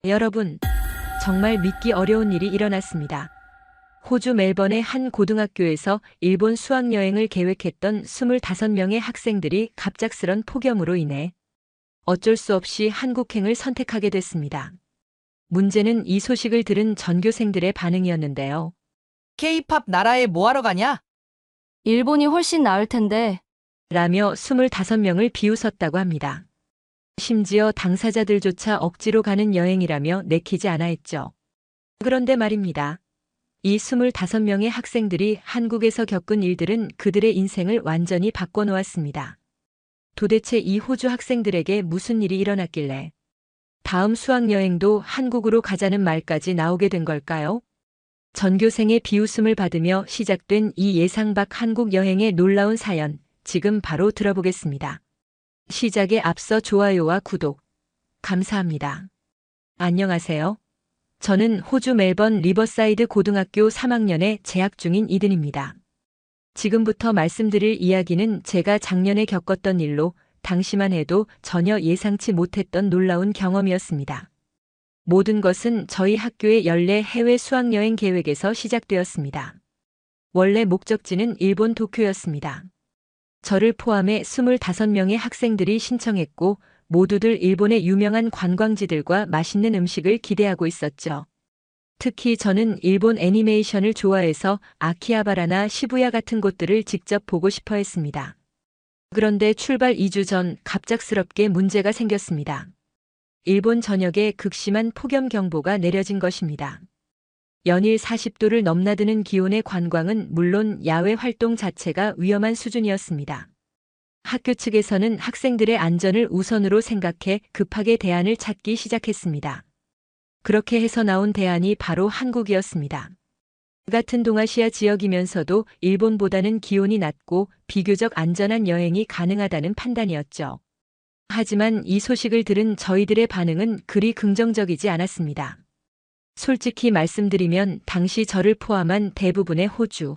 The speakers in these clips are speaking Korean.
여러분, 정말 믿기 어려운 일이 일어났습니다. 호주 멜번의 한 고등학교에서 일본 수학여행을 계획했던 25명의 학생들이 갑작스런 폭염으로 인해 어쩔 수 없이 한국행을 선택하게 됐습니다. 문제는 이 소식을 들은 전교생들의 반응이었는데요. K-팝 나라에 뭐하러 가냐? 일본이 훨씬 나을 텐데. 라며 25명을 비웃었다고 합니다. 심지어 당사자들조차 억지로 가는 여행이라며 내키지 않아 했죠. 그런데 말입니다. 이 25명의 학생들이 한국에서 겪은 일들은 그들의 인생을 완전히 바꿔놓았습니다. 도대체 이 호주 학생들에게 무슨 일이 일어났길래 다음 수학여행도 한국으로 가자는 말까지 나오게 된 걸까요? 전교생의 비웃음을 받으며 시작된 이 예상 밖 한국 여행의 놀라운 사연, 지금 바로 들어보겠습니다. 시작에 앞서 좋아요와 구독, 감사합니다. 안녕하세요. 저는 호주 멜번 리버사이드 고등학교 3학년에 재학 중인 이든입니다. 지금부터 말씀드릴 이야기는 제가 작년에 겪었던 일로 당시만 해도 전혀 예상치 못했던 놀라운 경험이었습니다. 모든 것은 저희 학교의 연례 해외 수학여행 계획에서 시작되었습니다. 원래 목적지는 일본 도쿄였습니다. 저를 포함해 25명의 학생들이 신청했고 모두들 일본의 유명한 관광지들과 맛있는 음식을 기대하고 있었죠. 특히 저는 일본 애니메이션을 좋아해서 아키하바라나 시부야 같은 곳들을 직접 보고 싶어 했습니다. 그런데 출발 2주 전 갑작스럽게 문제가 생겼습니다. 일본 전역에 극심한 폭염 경보가 내려진 것입니다. 연일 40도를 넘나드는 기온의 관광은 물론 야외 활동 자체가 위험한 수준이었습니다. 학교 측에서는 학생들의 안전을 우선으로 생각해 급하게 대안을 찾기 시작했습니다. 그렇게 해서 나온 대안이 바로 한국이었습니다. 같은 동아시아 지역이면서도 일본보다는 기온이 낮고 비교적 안전한 여행이 가능하다는 판단이었죠. 하지만 이 소식을 들은 저희들의 반응은 그리 긍정적이지 않았습니다. 솔직히 말씀드리면 당시 저를 포함한 대부분의 호주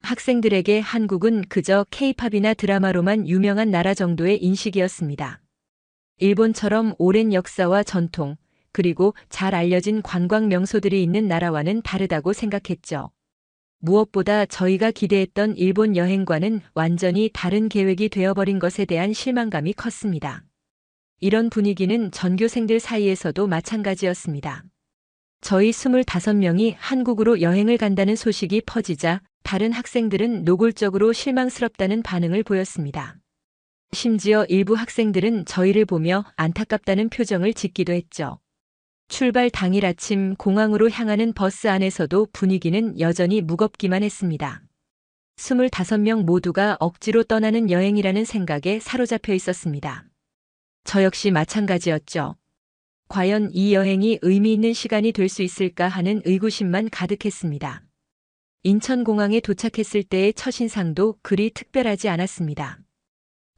학생들에게 한국은 그저 K-팝이나 드라마로만 유명한 나라 정도의 인식이었습니다. 일본처럼 오랜 역사와 전통, 그리고 잘 알려진 관광 명소들이 있는 나라와는 다르다고 생각했죠. 무엇보다 저희가 기대했던 일본 여행과는 완전히 다른 계획이 되어버린 것에 대한 실망감이 컸습니다. 이런 분위기는 전교생들 사이에서도 마찬가지였습니다. 저희 25명이 한국으로 여행을 간다는 소식이 퍼지자 다른 학생들은 노골적으로 실망스럽다는 반응을 보였습니다. 심지어 일부 학생들은 저희를 보며 안타깝다는 표정을 짓기도 했죠. 출발 당일 아침 공항으로 향하는 버스 안에서도 분위기는 여전히 무겁기만 했습니다. 25명 모두가 억지로 떠나는 여행이라는 생각에 사로잡혀 있었습니다. 저 역시 마찬가지였죠. 과연 이 여행이 의미 있는 시간이 될 수 있을까 하는 의구심만 가득했습니다. 인천공항에 도착했을 때의 첫인상도 그리 특별하지 않았습니다.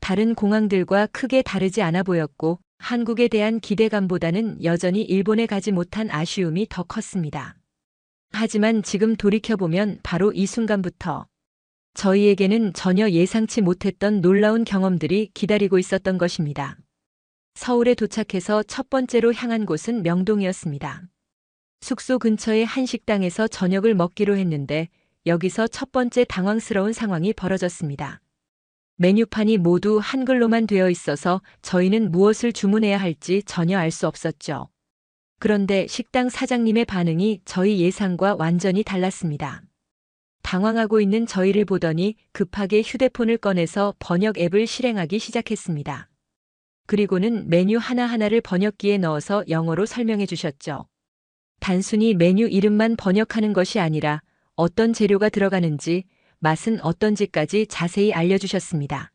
다른 공항들과 크게 다르지 않아 보였고 한국에 대한 기대감보다는 여전히 일본에 가지 못한 아쉬움이 더 컸습니다. 하지만 지금 돌이켜보면 바로 이 순간부터 저희에게는 전혀 예상치 못했던 놀라운 경험들이 기다리고 있었던 것입니다. 서울에 도착해서 첫 번째로 향한 곳은 명동이었습니다. 숙소 근처의 한 식당에서 저녁을 먹기로 했는데 여기서 첫 번째 당황스러운 상황이 벌어졌습니다. 메뉴판이 모두 한글로만 되어 있어서 저희는 무엇을 주문해야 할지 전혀 알 수 없었죠. 그런데 식당 사장님의 반응이 저희 예상과 완전히 달랐습니다. 당황하고 있는 저희를 보더니 급하게 휴대폰을 꺼내서 번역 앱을 실행하기 시작했습니다. 그리고는 메뉴 하나하나를 번역기에 넣어서 영어로 설명해 주셨죠. 단순히 메뉴 이름만 번역하는 것이 아니라 어떤 재료가 들어가는지, 맛은 어떤지까지 자세히 알려주셨습니다.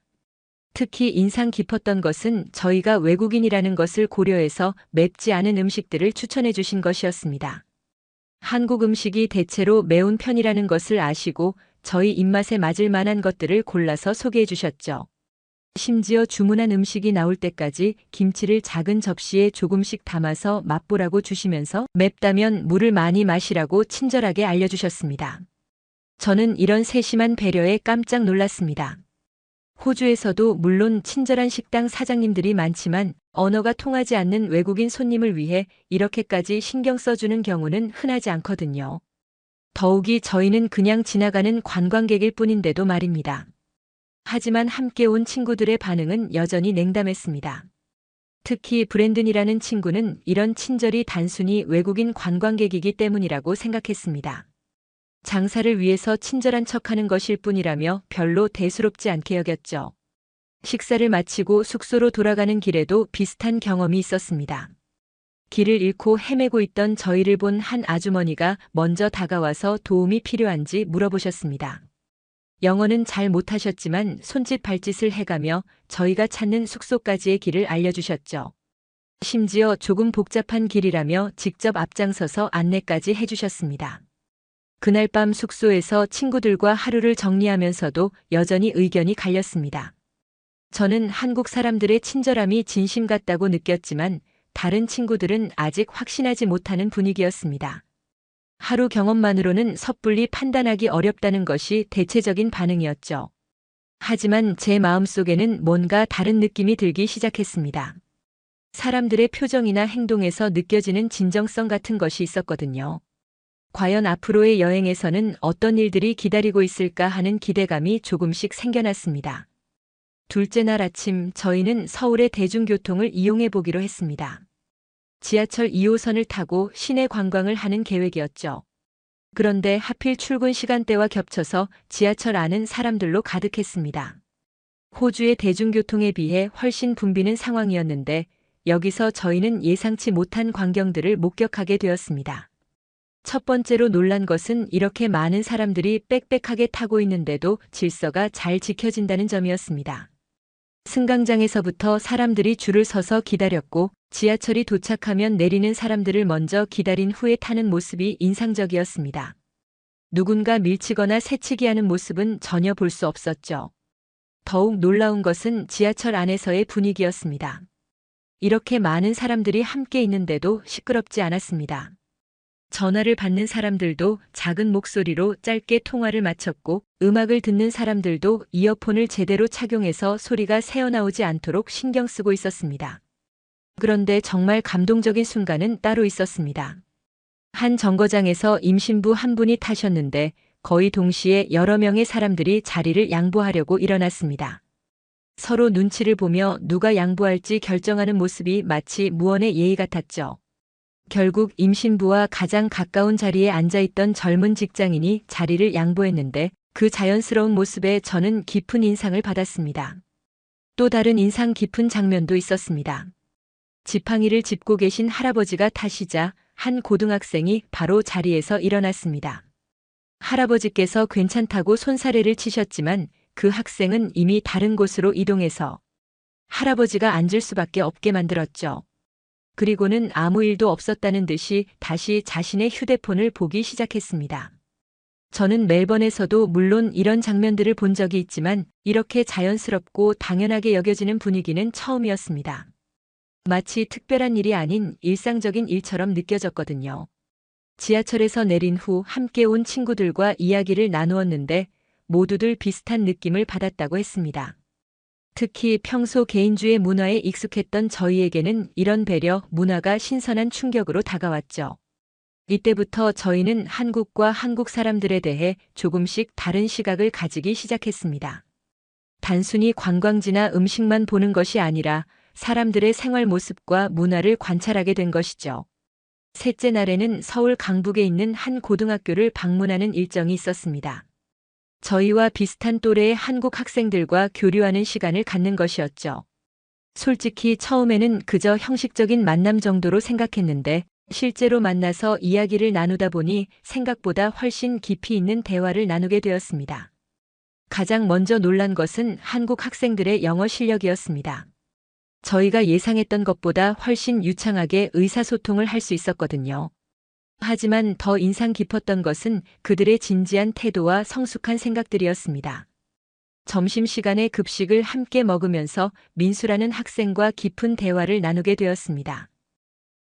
특히 인상 깊었던 것은 저희가 외국인이라는 것을 고려해서 맵지 않은 음식들을 추천해 주신 것이었습니다. 한국 음식이 대체로 매운 편이라는 것을 아시고 저희 입맛에 맞을 만한 것들을 골라서 소개해 주셨죠. 심지어 주문한 음식이 나올 때까지 김치를 작은 접시에 조금씩 담아서 맛보라고 주시면서 맵다면 물을 많이 마시라고 친절하게 알려주셨습니다. 저는 이런 세심한 배려에 깜짝 놀랐습니다. 호주에서도 물론 친절한 식당 사장님들이 많지만 언어가 통하지 않는 외국인 손님을 위해 이렇게까지 신경 써주는 경우는 흔하지 않거든요. 더욱이 저희는 그냥 지나가는 관광객일 뿐인데도 말입니다. 하지만 함께 온 친구들의 반응은 여전히 냉담했습니다. 특히 브랜든이라는 친구는 이런 친절이 단순히 외국인 관광객이기 때문이라고 생각했습니다. 장사를 위해서 친절한 척하는 것일 뿐이라며 별로 대수롭지 않게 여겼죠. 식사를 마치고 숙소로 돌아가는 길에도 비슷한 경험이 있었습니다. 길을 잃고 헤매고 있던 저희를 본 한 아주머니가 먼저 다가와서 도움이 필요한지 물어보셨습니다. 영어는 잘 못하셨지만 손짓 발짓을 해가며 저희가 찾는 숙소까지의 길을 알려주셨죠. 심지어 조금 복잡한 길이라며 직접 앞장서서 안내까지 해주셨습니다. 그날 밤 숙소에서 친구들과 하루를 정리하면서도 여전히 의견이 갈렸습니다. 저는 한국 사람들의 친절함이 진심 같다고 느꼈지만 다른 친구들은 아직 확신하지 못하는 분위기였습니다. 하루 경험만으로는 섣불리 판단하기 어렵다는 것이 대체적인 반응이었죠. 하지만 제 마음속에는 뭔가 다른 느낌이 들기 시작했습니다. 사람들의 표정이나 행동에서 느껴지는 진정성 같은 것이 있었거든요. 과연 앞으로의 여행에서는 어떤 일들이 기다리고 있을까 하는 기대감이 조금씩 생겨났습니다. 둘째 날 아침 저희는 서울의 대중교통을 이용해 보기로 했습니다. 지하철 2호선을 타고 시내 관광을 하는 계획이었죠. 그런데 하필 출근 시간대와 겹쳐서 지하철 안은 사람들로 가득했습니다. 호주의 대중교통에 비해 훨씬 붐비는 상황이었는데 여기서 저희는 예상치 못한 광경들을 목격하게 되었습니다. 첫 번째로 놀란 것은 이렇게 많은 사람들이 빽빽하게 타고 있는데도 질서가 잘 지켜진다는 점이었습니다. 승강장에서부터 사람들이 줄을 서서 기다렸고 지하철이 도착하면 내리는 사람들을 먼저 기다린 후에 타는 모습이 인상적이었습니다. 누군가 밀치거나 새치기 하는 모습은 전혀 볼 수 없었죠. 더욱 놀라운 것은 지하철 안에서의 분위기였습니다. 이렇게 많은 사람들이 함께 있는데도 시끄럽지 않았습니다. 전화를 받는 사람들도 작은 목소리로 짧게 통화를 마쳤고 음악을 듣는 사람들도 이어폰을 제대로 착용해서 소리가 새어나오지 않도록 신경 쓰고 있었습니다. 그런데 정말 감동적인 순간은 따로 있었습니다. 한 정거장에서 임신부 한 분이 타셨는데 거의 동시에 여러 명의 사람들이 자리를 양보하려고 일어났습니다. 서로 눈치를 보며 누가 양보할지 결정하는 모습이 마치 무언의 예의 같았죠. 결국 임신부와 가장 가까운 자리에 앉아있던 젊은 직장인이 자리를 양보했는데 그 자연스러운 모습에 저는 깊은 인상을 받았습니다. 또 다른 인상 깊은 장면도 있었습니다. 지팡이를 짚고 계신 할아버지가 타시자 한 고등학생이 바로 자리에서 일어났습니다. 할아버지께서 괜찮다고 손사래를 치셨지만 그 학생은 이미 다른 곳으로 이동해서 할아버지가 앉을 수밖에 없게 만들었죠. 그리고는 아무 일도 없었다는 듯이 다시 자신의 휴대폰을 보기 시작했습니다. 저는 멜번에서도 물론 이런 장면들을 본 적이 있지만 이렇게 자연스럽고 당연하게 여겨지는 분위기는 처음이었습니다. 마치 특별한 일이 아닌 일상적인 일처럼 느껴졌거든요. 지하철에서 내린 후 함께 온 친구들과 이야기를 나누었는데 모두들 비슷한 느낌을 받았다고 했습니다. 특히 평소 개인주의 문화에 익숙했던 저희에게는 이런 배려 문화가 신선한 충격으로 다가왔죠. 이때부터 저희는 한국과 한국 사람들에 대해 조금씩 다른 시각을 가지기 시작했습니다. 단순히 관광지나 음식만 보는 것이 아니라 사람들의 생활 모습과 문화를 관찰하게 된 것이죠. 셋째 날에는 서울 강북에 있는 한 고등학교를 방문하는 일정이 있었습니다. 저희와 비슷한 또래의 한국 학생들과 교류하는 시간을 갖는 것이었죠. 솔직히 처음에는 그저 형식적인 만남 정도로 생각했는데 실제로 만나서 이야기를 나누다 보니 생각보다 훨씬 깊이 있는 대화를 나누게 되었습니다. 가장 먼저 놀란 것은 한국 학생들의 영어 실력이었습니다. 저희가 예상했던 것보다 훨씬 유창하게 의사소통을 할 수 있었거든요. 하지만 더 인상 깊었던 것은 그들의 진지한 태도와 성숙한 생각들이었습니다. 점심시간에 급식을 함께 먹으면서 민수라는 학생과 깊은 대화를 나누게 되었습니다.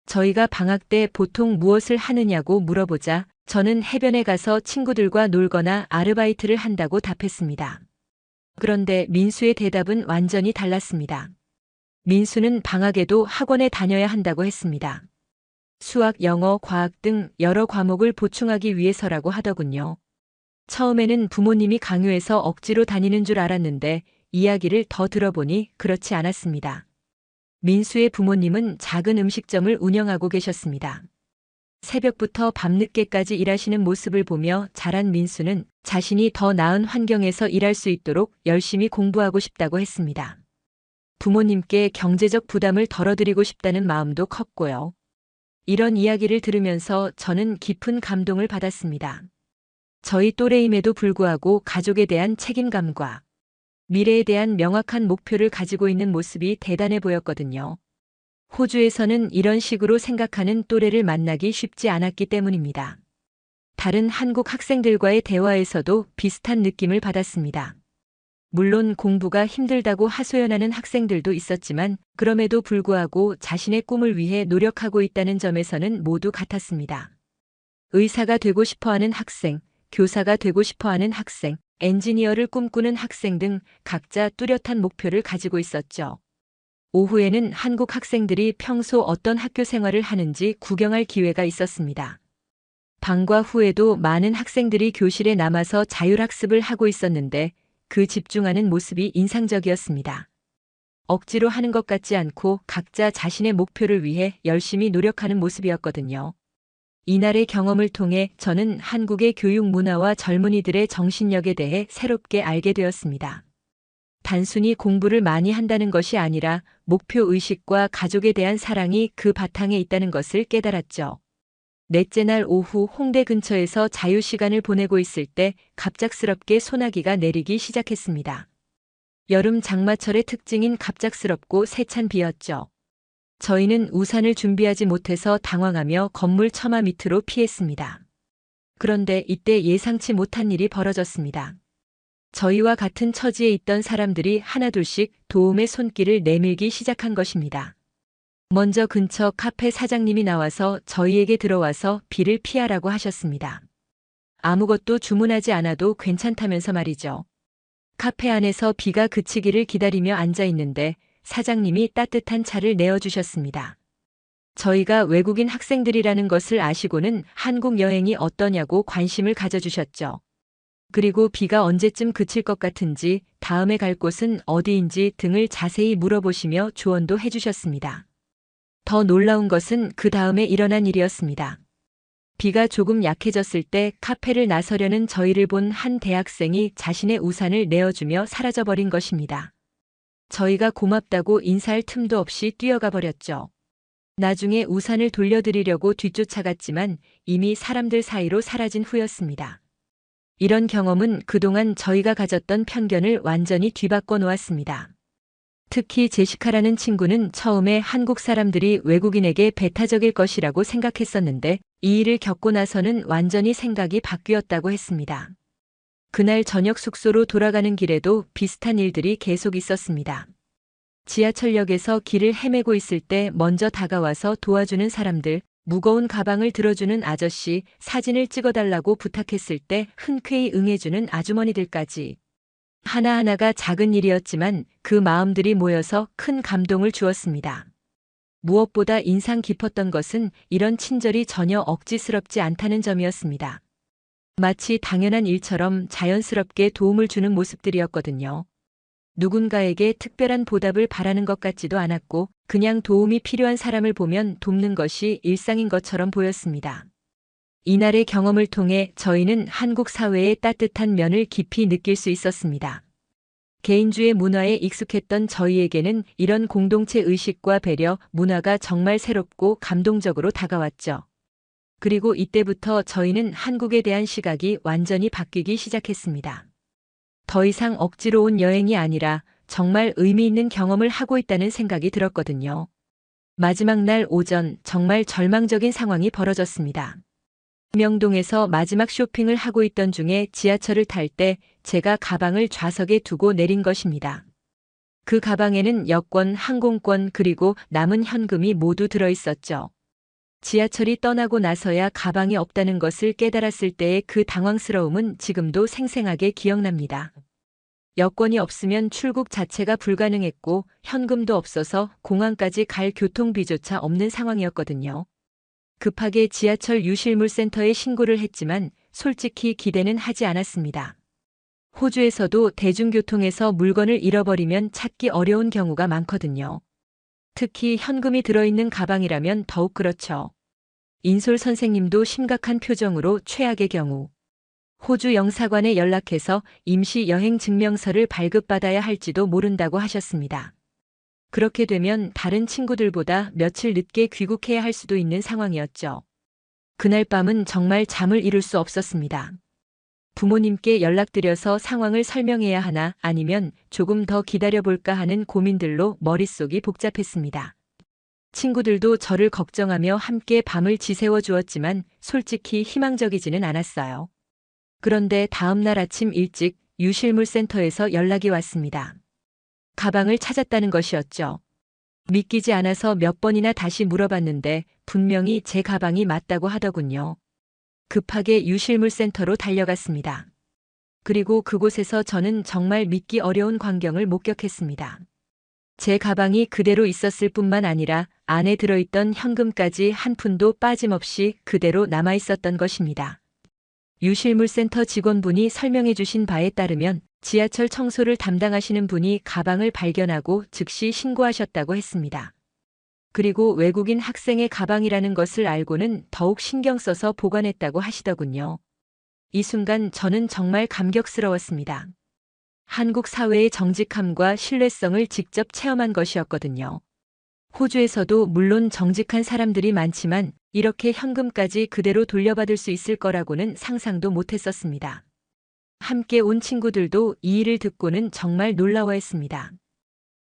저희가 방학 때 보통 무엇을 하느냐고 물어보자 저는 해변에 가서 친구들과 놀거나 아르바이트를 한다고 답했습니다. 그런데 민수의 대답은 완전히 달랐습니다. 민수는 방학에도 학원에 다녀야 한다고 했습니다. 수학, 영어, 과학 등 여러 과목을 보충하기 위해서라고 하더군요. 처음에는 부모님이 강요해서 억지로 다니는 줄 알았는데 이야기를 더 들어보니 그렇지 않았습니다. 민수의 부모님은 작은 음식점을 운영하고 계셨습니다. 새벽부터 밤늦게까지 일하시는 모습을 보며 자란 민수는 자신이 더 나은 환경에서 일할 수 있도록 열심히 공부하고 싶다고 했습니다. 부모님께 경제적 부담을 덜어드리고 싶다는 마음도 컸고요. 이런 이야기를 들으면서 저는 깊은 감동을 받았습니다. 저희 또래임에도 불구하고 가족에 대한 책임감과 미래에 대한 명확한 목표를 가지고 있는 모습이 대단해 보였거든요. 호주에서는 이런 식으로 생각하는 또래를 만나기 쉽지 않았기 때문입니다. 다른 한국 학생들과의 대화에서도 비슷한 느낌을 받았습니다. 물론 공부가 힘들다고 하소연하는 학생들도 있었지만 그럼에도 불구하고 자신의 꿈을 위해 노력하고 있다는 점에서는 모두 같았습니다. 의사가 되고 싶어하는 학생, 교사가 되고 싶어하는 학생, 엔지니어를 꿈꾸는 학생 등 각자 뚜렷한 목표를 가지고 있었죠. 오후에는 한국 학생들이 평소 어떤 학교 생활을 하는지 구경할 기회가 있었습니다. 방과 후에도 많은 학생들이 교실에 남아서 자율학습을 하고 있었는데 그 집중하는 모습이 인상적이었습니다. 억지로 하는 것 같지 않고 각자 자신의 목표를 위해 열심히 노력하는 모습이었거든요. 이날의 경험을 통해 저는 한국의 교육 문화와 젊은이들의 정신력에 대해 새롭게 알게 되었습니다. 단순히 공부를 많이 한다는 것이 아니라 목표 의식과 가족에 대한 사랑이 그 바탕에 있다는 것을 깨달았죠. 넷째 날 오후 홍대 근처에서 자유시간을 보내고 있을 때 갑작스럽게 소나기가 내리기 시작했습니다. 여름 장마철의 특징인 갑작스럽고 세찬 비였죠. 저희는 우산을 준비하지 못해서 당황하며 건물 처마 밑으로 피했습니다. 그런데 이때 예상치 못한 일이 벌어졌습니다. 저희와 같은 처지에 있던 사람들이 하나둘씩 도움의 손길을 내밀기 시작한 것입니다. 먼저 근처 카페 사장님이 나와서 저희에게 들어와서 비를 피하라고 하셨습니다. 아무것도 주문하지 않아도 괜찮다면서 말이죠. 카페 안에서 비가 그치기를 기다리며 앉아 있는데 사장님이 따뜻한 차를 내어주셨습니다. 저희가 외국인 학생들이라는 것을 아시고는 한국 여행이 어떠냐고 관심을 가져주셨죠. 그리고 비가 언제쯤 그칠 것 같은지, 다음에 갈 곳은 어디인지 등을 자세히 물어보시며 조언도 해주셨습니다. 더 놀라운 것은 그 다음에 일어난 일이었습니다. 비가 조금 약해졌을 때 카페를 나서려는 저희를 본 한 대학생이 자신의 우산을 내어주며 사라져버린 것입니다. 저희가 고맙다고 인사할 틈도 없이 뛰어가 버렸죠. 나중에 우산을 돌려드리려고 뒤쫓아갔지만 이미 사람들 사이로 사라진 후였습니다. 이런 경험은 그동안 저희가 가졌던 편견을 완전히 뒤바꿔 놓았습니다. 특히 제시카라는 친구는 처음에 한국 사람들이 외국인에게 배타적일 것이라고 생각했었는데 이 일을 겪고 나서는 완전히 생각이 바뀌었다고 했습니다. 그날 저녁 숙소로 돌아가는 길에도 비슷한 일들이 계속 있었습니다. 지하철역에서 길을 헤매고 있을 때 먼저 다가와서 도와주는 사람들, 무거운 가방을 들어주는 아저씨, 사진을 찍어달라고 부탁했을 때 흔쾌히 응해주는 아주머니들까지. 하나하나가 작은 일이었지만 그 마음들이 모여서 큰 감동을 주었습니다. 무엇보다 인상 깊었던 것은 이런 친절이 전혀 억지스럽지 않다는 점이었습니다. 마치 당연한 일처럼 자연스럽게 도움을 주는 모습들이었거든요. 누군가에게 특별한 보답을 바라는 것 같지도 않았고 그냥 도움이 필요한 사람을 보면 돕는 것이 일상인 것처럼 보였습니다. 이날의 경험을 통해 저희는 한국 사회의 따뜻한 면을 깊이 느낄 수 있었습니다. 개인주의 문화에 익숙했던 저희에게는 이런 공동체 의식과 배려, 문화가 정말 새롭고 감동적으로 다가왔죠. 그리고 이때부터 저희는 한국에 대한 시각이 완전히 바뀌기 시작했습니다. 더 이상 억지로 온 여행이 아니라 정말 의미 있는 경험을 하고 있다는 생각이 들었거든요. 마지막 날 오전 정말 절망적인 상황이 벌어졌습니다. 명동에서 마지막 쇼핑을 하고 있던 중에 지하철을 탈 때 제가 가방을 좌석에 두고 내린 것입니다. 그 가방에는 여권, 항공권 그리고 남은 현금이 모두 들어있었죠. 지하철이 떠나고 나서야 가방이 없다는 것을 깨달았을 때의 그 당황스러움은 지금도 생생하게 기억납니다. 여권이 없으면 출국 자체가 불가능했고 현금도 없어서 공항까지 갈 교통비조차 없는 상황이었거든요. 급하게 지하철 유실물센터에 신고를 했지만 솔직히 기대는 하지 않았습니다. 호주에서도 대중교통에서 물건을 잃어버리면 찾기 어려운 경우가 많거든요. 특히 현금이 들어있는 가방이라면 더욱 그렇죠. 인솔 선생님도 심각한 표정으로 최악의 경우 호주 영사관에 연락해서 임시 여행 증명서를 발급받아야 할지도 모른다고 하셨습니다. 그렇게 되면 다른 친구들보다 며칠 늦게 귀국해야 할 수도 있는 상황이었죠. 그날 밤은 정말 잠을 이룰 수 없었습니다. 부모님께 연락드려서 상황을 설명해야 하나 아니면 조금 더 기다려볼까 하는 고민들로 머릿속이 복잡했습니다. 친구들도 저를 걱정하며 함께 밤을 지새워 주었지만 솔직히 희망적이지는 않았어요. 그런데 다음 날 아침 일찍 유실물센터에서 연락이 왔습니다. 가방을 찾았다는 것이었죠. 믿기지 않아서 몇 번이나 다시 물어봤는데 분명히 제 가방이 맞다고 하더군요. 급하게 유실물센터로 달려갔습니다. 그리고 그곳에서 저는 정말 믿기 어려운 광경을 목격했습니다. 제 가방이 그대로 있었을 뿐만 아니라 안에 들어있던 현금까지 한 푼도 빠짐없이 그대로 남아 있었던 것입니다. 유실물센터 직원분이 설명해 주신 바에 따르면 지하철 청소를 담당하시는 분이 가방을 발견하고 즉시 신고하셨다고 했습니다. 그리고 외국인 학생의 가방이라는 것을 알고는 더욱 신경 써서 보관했다고 하시더군요. 이 순간 저는 정말 감격스러웠습니다. 한국 사회의 정직함과 신뢰성을 직접 체험한 것이었거든요. 호주에서도 물론 정직한 사람들이 많지만 이렇게 현금까지 그대로 돌려받을 수 있을 거라고는 상상도 못했었습니다. 함께 온 친구들도 이 일을 듣고는 정말 놀라워했습니다.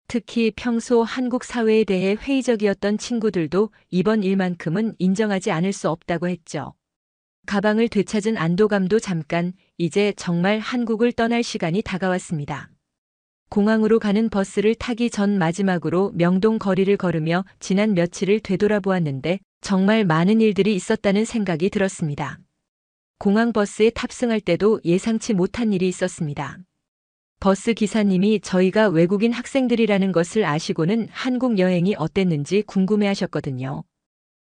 특히 평소 한국 사회에 대해 회의적이었던 친구들도 이번 일만큼은 인정하지 않을 수 없다고 했죠. 가방을 되찾은 안도감도 잠깐, 이제 정말 한국을 떠날 시간이 다가왔습니다. 공항으로 가는 버스를 타기 전 마지막으로 명동 거리를 걸으며 지난 며칠을 되돌아보았는데 정말 많은 일들이 있었다는 생각이 들었습니다. 공항 버스에 탑승할 때도 예상치 못한 일이 있었습니다. 버스 기사님이 저희가 외국인 학생들이라는 것을 아시고는 한국 여행이 어땠는지 궁금해하셨거든요.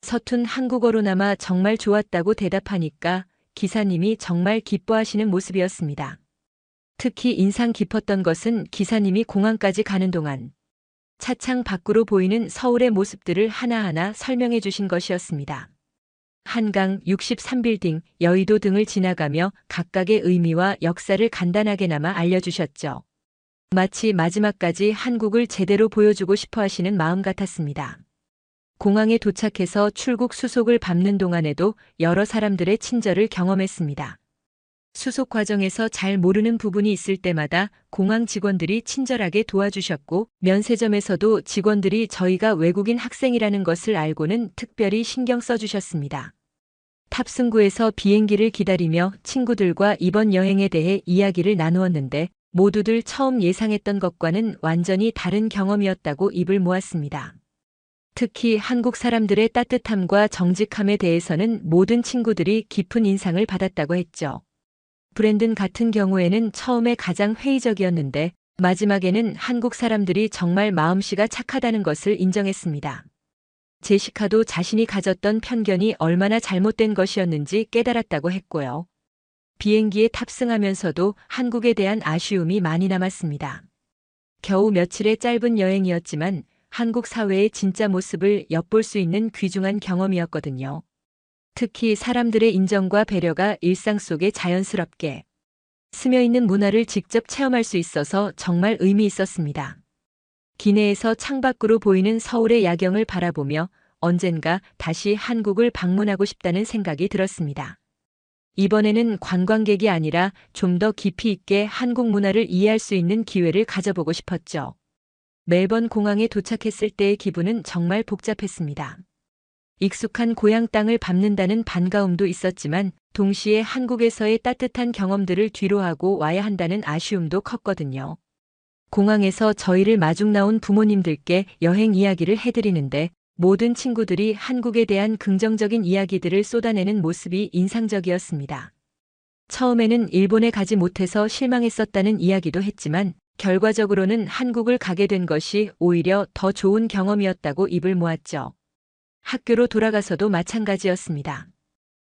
서툰 한국어로나마 정말 좋았다고 대답하니까 기사님이 정말 기뻐하시는 모습이었습니다. 특히 인상 깊었던 것은 기사님이 공항까지 가는 동안 차창 밖으로 보이는 서울의 모습들을 하나하나 설명해 주신 것이었습니다. 한강, 63빌딩, 여의도 등을 지나가며 각각의 의미와 역사를 간단하게나마 알려주셨죠. 마치 마지막까지 한국을 제대로 보여주고 싶어 하시는 마음 같았습니다. 공항에 도착해서 출국 수속을 밟는 동안에도 여러 사람들의 친절을 경험했습니다. 수속 과정에서 잘 모르는 부분이 있을 때마다 공항 직원들이 친절하게 도와주셨고 면세점에서도 직원들이 저희가 외국인 학생이라는 것을 알고는 특별히 신경 써주셨습니다. 탑승구에서 비행기를 기다리며 친구들과 이번 여행에 대해 이야기를 나누었는데 모두들 처음 예상했던 것과는 완전히 다른 경험이었다고 입을 모았습니다. 특히 한국 사람들의 따뜻함과 정직함에 대해서는 모든 친구들이 깊은 인상을 받았다고 했죠. 브랜든 같은 경우에는 처음에 가장 회의적이었는데 마지막에는 한국 사람들이 정말 마음씨가 착하다는 것을 인정했습니다. 제시카도 자신이 가졌던 편견이 얼마나 잘못된 것이었는지 깨달았다고 했고요. 비행기에 탑승하면서도 한국에 대한 아쉬움이 많이 남았습니다. 겨우 며칠의 짧은 여행이었지만 한국 사회의 진짜 모습을 엿볼 수 있는 귀중한 경험이었거든요. 특히 사람들의 인정과 배려가 일상 속에 자연스럽게 스며있는 문화를 직접 체험할 수 있어서 정말 의미 있었습니다. 기내에서 창밖으로 보이는 서울의 야경을 바라보며 언젠가 다시 한국을 방문하고 싶다는 생각이 들었습니다. 이번에는 관광객이 아니라 좀 더 깊이 있게 한국 문화를 이해할 수 있는 기회를 가져보고 싶었죠. 멜번 공항에 도착했을 때의 기분은 정말 복잡했습니다. 익숙한 고향 땅을 밟는다는 반가움도 있었지만 동시에 한국에서의 따뜻한 경험들을 뒤로하고 와야 한다는 아쉬움도 컸거든요. 공항에서 저희를 마중 나온 부모님들께 여행 이야기를 해드리는데 모든 친구들이 한국에 대한 긍정적인 이야기들을 쏟아내는 모습이 인상적이었습니다. 처음에는 일본에 가지 못해서 실망했었다는 이야기도 했지만 결과적으로는 한국을 가게 된 것이 오히려 더 좋은 경험이었다고 입을 모았죠. 학교로 돌아가서도 마찬가지였습니다.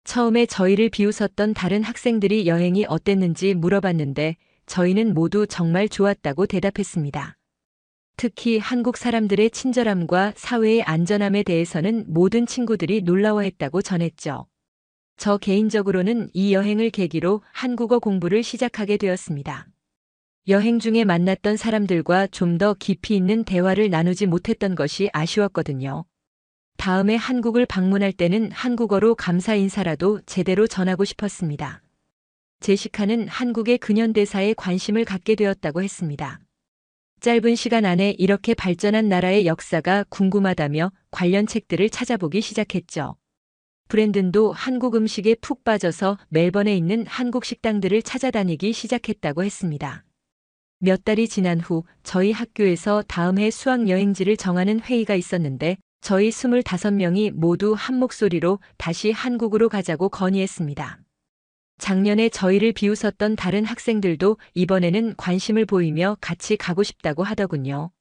처음에 저희를 비웃었던 다른 학생들이 여행이 어땠는지 물어봤는데 저희는 모두 정말 좋았다고 대답했습니다. 특히 한국 사람들의 친절함과 사회의 안전함에 대해서는 모든 친구들이 놀라워했다고 전했죠. 저 개인적으로는 이 여행을 계기로 한국어 공부를 시작하게 되었습니다. 여행 중에 만났던 사람들과 좀 더 깊이 있는 대화를 나누지 못했던 것이 아쉬웠거든요. 다음에 한국을 방문할 때는 한국어로 감사 인사라도 제대로 전하고 싶었습니다. 제시카는 한국의 근현대사에 관심을 갖게 되었다고 했습니다. 짧은 시간 안에 이렇게 발전한 나라의 역사가 궁금하다며 관련 책들을 찾아보기 시작했죠. 브랜든도 한국 음식에 푹 빠져서 멜번에 있는 한국 식당들을 찾아다니기 시작했다고 했습니다. 몇 달이 지난 후 저희 학교에서 다음 해 수학 여행지를 정하는 회의가 있었는데 저희 25명이 모두 한 목소리로 다시 한국으로 가자고 건의했습니다. 작년에 저희를 비웃었던 다른 학생들도 이번에는 관심을 보이며 같이 가고 싶다고 하더군요.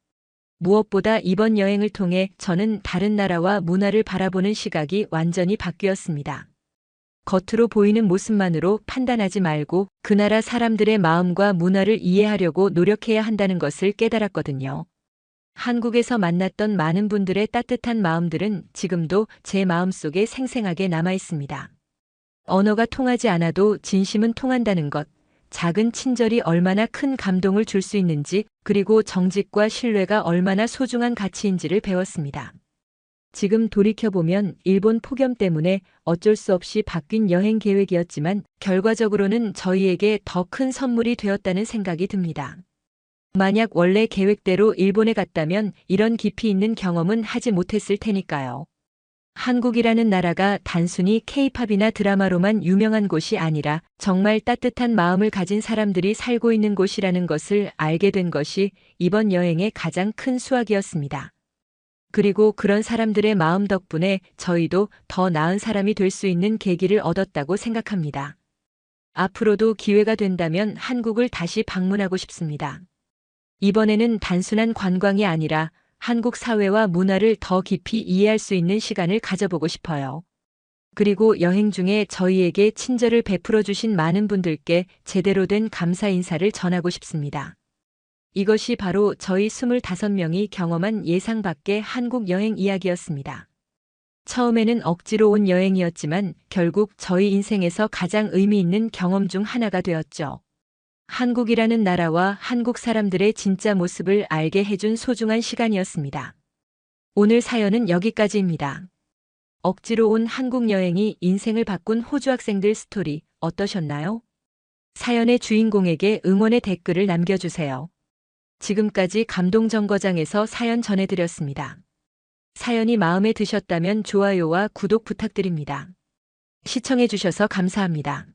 무엇보다 이번 여행을 통해 저는 다른 나라와 문화를 바라보는 시각이 완전히 바뀌었습니다. 겉으로 보이는 모습만으로 판단하지 말고 그 나라 사람들의 마음과 문화를 이해하려고 노력해야 한다는 것을 깨달았거든요. 한국에서 만났던 많은 분들의 따뜻한 마음들은 지금도 제 마음속에 생생하게 남아 있습니다. 언어가 통하지 않아도 진심은 통한다는 것, 작은 친절이 얼마나 큰 감동을 줄 수 있는지, 그리고 정직과 신뢰가 얼마나 소중한 가치인지를 배웠습니다. 지금 돌이켜보면 일본 폭염 때문에 어쩔 수 없이 바뀐 여행 계획이었지만 결과적으로는 저희에게 더 큰 선물이 되었다는 생각이 듭니다. 만약 원래 계획대로 일본에 갔다면 이런 깊이 있는 경험은 하지 못했을 테니까요. 한국이라는 나라가 단순히 K-팝이나 드라마로만 유명한 곳이 아니라 정말 따뜻한 마음을 가진 사람들이 살고 있는 곳이라는 것을 알게 된 것이 이번 여행의 가장 큰 수확이었습니다. 그리고 그런 사람들의 마음 덕분에 저희도 더 나은 사람이 될 수 있는 계기를 얻었다고 생각합니다. 앞으로도 기회가 된다면 한국을 다시 방문하고 싶습니다. 이번에는 단순한 관광이 아니라 한국 사회와 문화를 더 깊이 이해할 수 있는 시간을 가져보고 싶어요. 그리고 여행 중에 저희에게 친절을 베풀어 주신 많은 분들께 제대로 된 감사 인사를 전하고 싶습니다. 이것이 바로 저희 25명이 경험한 예상 밖의 한국 여행 이야기였습니다. 처음에는 억지로 온 여행이었지만 결국 저희 인생에서 가장 의미 있는 경험 중 하나가 되었죠. 한국이라는 나라와 한국 사람들의 진짜 모습을 알게 해준 소중한 시간이었습니다. 오늘 사연은 여기까지입니다. 억지로 온 한국 여행이 인생을 바꾼 호주 학생들 스토리 어떠셨나요? 사연의 주인공에게 응원의 댓글을 남겨주세요. 지금까지 감동정거장에서 사연 전해드렸습니다. 사연이 마음에 드셨다면 좋아요와 구독 부탁드립니다. 시청해주셔서 감사합니다.